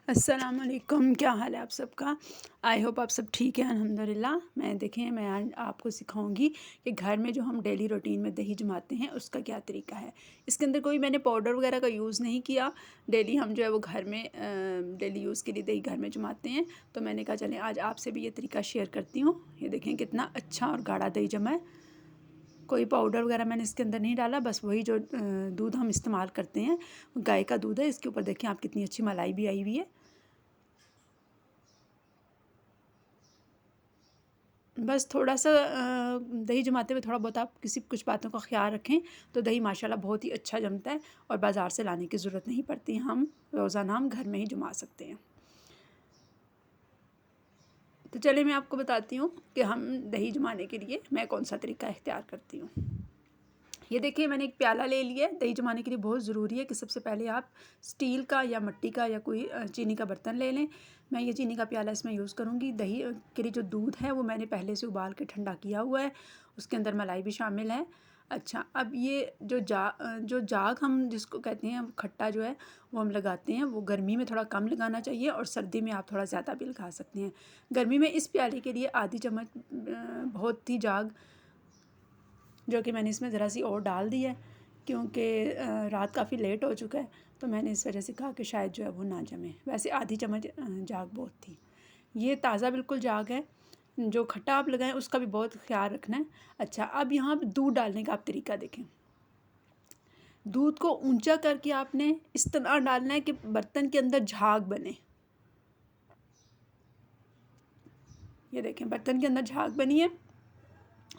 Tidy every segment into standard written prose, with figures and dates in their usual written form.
अस्सलाम वालेकुम। क्या हाल है आप सबका। आई होप आप सब ठीक है अल्हम्दुलिल्लाह। मैं आज आपको सिखाऊंगी कि घर में जो हम डेली रूटीन में दही जमाते हैं उसका क्या तरीका है। इसके अंदर कोई मैंने पाउडर वगैरह का यूज़ नहीं किया। डेली हम जो है वो घर में डेली यूज़ के लिए दही घर में जमाते हैं। तो मैंने कहा चलें आज आपसे भी ये तरीका शेयर करती हूँ। ये देखें कितना अच्छा और गाढ़ा दही जमा है। कोई पाउडर वगैरह मैंने इसके अंदर नहीं डाला, बस वही जो दूध हम इस्तेमाल करते हैं गाय का दूध है। इसके ऊपर देखें आप कितनी अच्छी मलाई भी आई हुई है। बस थोड़ा सा दही जमाते हुए थोड़ा बहुत आप कुछ बातों का ख्याल रखें तो दही माशाल्लाह बहुत ही अच्छा जमता है और बाज़ार से लाने की ज़रूरत नहीं पड़ती। हम रोज़ाना हम घर में ही जमा सकते हैं। तो चलिए मैं आपको बताती हूँ कि हम दही जमाने के लिए मैं कौन सा तरीका इख्तियार करती हूँ। ये देखिए मैंने एक प्याला ले लिया है। दही जमाने के लिए बहुत ज़रूरी है कि सबसे पहले आप स्टील का या मिट्टी का या कोई चीनी का बर्तन ले लें। मैं ये चीनी का प्याला इसमें यूज़ करूँगी। दही के लिए जो दूध है वो मैंने पहले से उबाल के ठंडा किया हुआ है। उसके अंदर मलाई भी शामिल है। अच्छा, अब ये जो जाग हम जिसको कहते हैं खट्टा जो है वो हम लगाते हैं, वो गर्मी में थोड़ा कम लगाना चाहिए और सर्दी में आप थोड़ा ज़्यादा भी लगा सकते हैं। गर्मी में इस प्याले के लिए आधी चम्मच बहुत ही जाग जो कि मैंने इसमें ज़रा सी और डाल दी है क्योंकि रात काफ़ी लेट हो चुका है। तो मैंने इस वजह से कहा कि शायद जो है वो ना जमे। वैसे आधी चम्मच जाग बहुत थी। ये ताज़ा बिल्कुल जाग है। जो खट्टा आप लगाएं उसका भी बहुत ख्याल रखना है। अच्छा, अब यहाँ दूध डालने का आप तरीका देखें। दूध को ऊंचा करके आपने इस तरह डालना है कि बर्तन के अंदर झाग बने। ये देखें बर्तन के अंदर झाग बनी है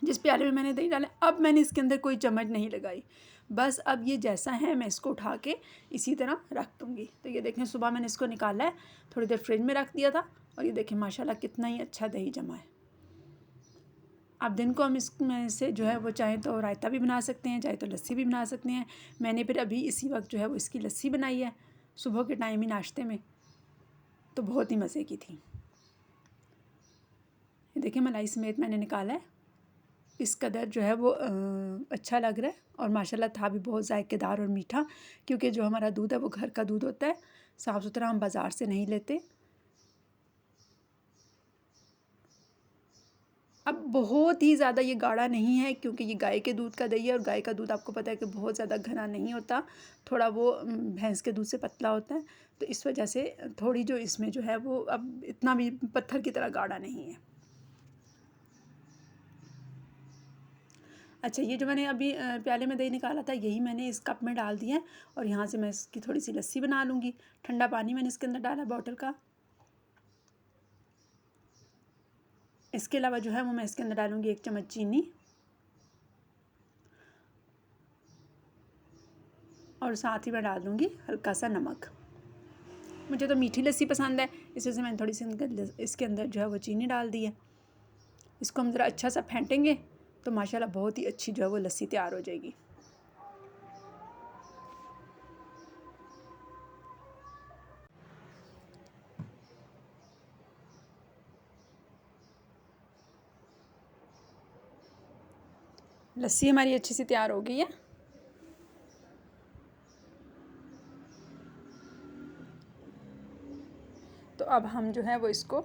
जिस प्याले में मैंने दही डाला। अब मैंने इसके अंदर कोई चम्मच नहीं लगाई, बस अब ये जैसा है मैं इसको उठा के इसी तरह रख दूँगी। तो ये देखें सुबह मैंने इसको निकाला है, थोड़ी देर फ्रिज में रख दिया था और ये देखें माशाल्लाह कितना ही अच्छा दही जमा है। अब दिन को हम इसमें से जो है वो चाहें तो रायता भी बना सकते हैं, चाहे तो लस्सी भी बना सकते हैं। मैंने फिर अभी इसी वक्त जो है वो इसकी लस्सी बनाई है सुबह के टाइम ही नाश्ते में, तो बहुत ही मज़े की थी। ये देखिए मलाई समेत मैंने निकाला है। इस कदर जो है वो अच्छा लग रहा है और माशाल्लाह था भी बहुत जायकेदार और मीठा, क्योंकि जो हमारा दूध है वो घर का दूध होता है, साफ़ सुथरा, हम बाज़ार से नहीं लेते। अब बहुत ही ज़्यादा ये गाढ़ा नहीं है क्योंकि ये गाय के दूध का दही है और गाय का दूध आपको पता है कि बहुत ज़्यादा घना नहीं होता, थोड़ा वो भैंस के दूध से पतला होता है। तो इस वजह से थोड़ी जो इसमें जो है वो अब इतना भी पत्थर की तरह गाढ़ा नहीं है। अच्छा, ये जो मैंने अभी प्याले में दही निकाला था यही मैंने इस कप में डाल दिया है और यहाँ से मैं इसकी थोड़ी सी लस्सी बना लूँगी। ठंडा पानी मैंने इसके अंदर डाला बॉटल का। इसके अलावा जो है वो मैं इसके अंदर डालूँगी 1 चम्मच चीनी और साथ ही मैं डाल दूँगी हल्का सा नमक। मुझे तो मीठी लस्सी पसंद है, इस वजह से मैंने थोड़ी सी इसके अंदर जो है वो चीनी डाल दी है। इसको हम ज़रा अच्छा सा फेंटेंगे तो माशाल्लाह बहुत ही अच्छी जो है वो लस्सी तैयार हो जाएगी। लस्सी हमारी अच्छी सी तैयार हो गई है। तो अब हम जो है वो इसको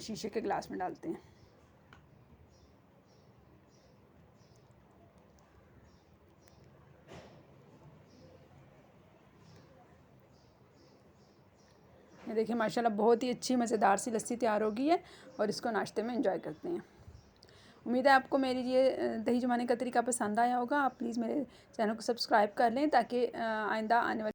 शीशे के गिलास में डालते हैं। ये देखिए माशाल्लाह बहुत ही अच्छी मज़ेदार सी लस्सी तैयार हो गई है और इसको नाश्ते में एंजॉय करते हैं। उम्मीद है आपको मेरी ये दही जमाने का तरीका पसंद आया होगा। आप प्लीज़ मेरे चैनल को सब्सक्राइब कर लें ताकि आइंदा आने वाली